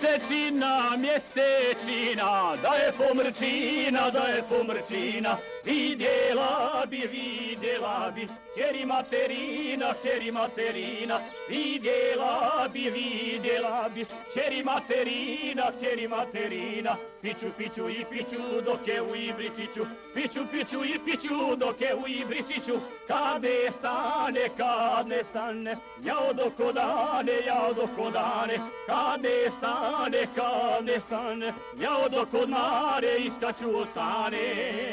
Mjesečina, mjesečina, da je pomrčina, vidjela bi, čeri materina, vidjela bi, čeri materina, piću i piću dok je u Ibričiću, piću i piću dok je u Ibričiću, kad ne stane, jao doko dane, kad ne stane, jao doko dnare iskaču ostane.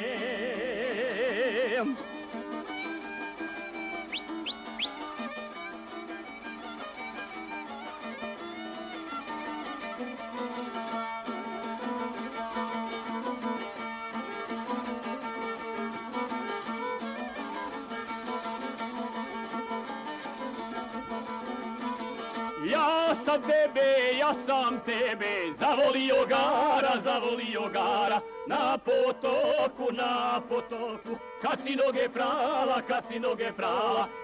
Ja sam tebe, zavolio gara, na potoku, kad si noge prala,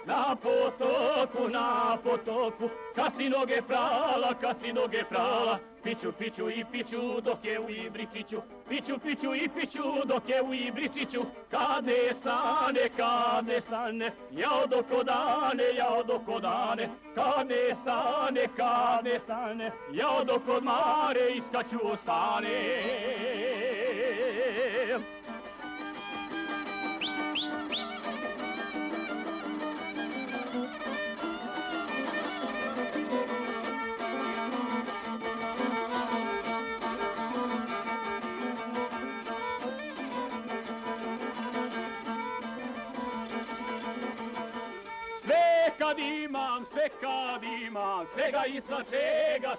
na potoku, kad si noge prala, piću i piću dok je u Ibričiću, piću i piću dok je u Ibričiću, kad ne stane, jao doko dane, kad ne stane, jao doko dmare iskaču ostane. Sve kad imam, svega i svačega,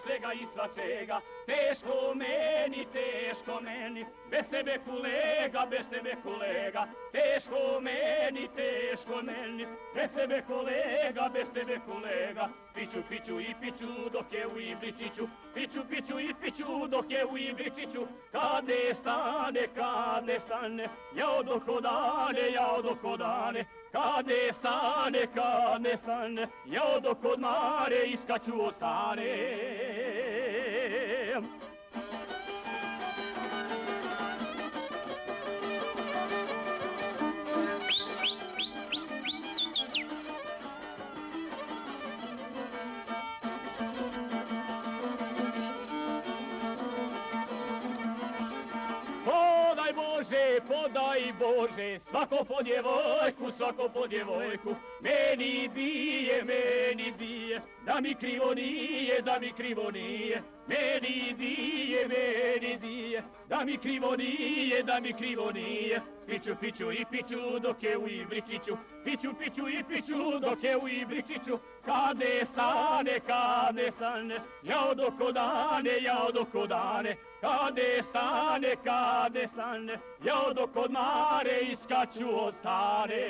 teško meni, bez tebe kolega, teško meni, bez tebe kolega, piću i piću dok je u Ibričiću, piću i piću dok je u Ibričiću, kad ne stane, jao doko dane, kad ne stane, jao dok od mare iskaču ostane. Podaj Bože, svako po djevojku, meni dije, da mi krivo nije, meni dije, da mi krivo nije, piću i piću dok je u Ibričiću, piću i piću dok je u Ibričiću, kad ne stane, jao doko dane, kad ne stane, jao dok od mare iskaču ostane.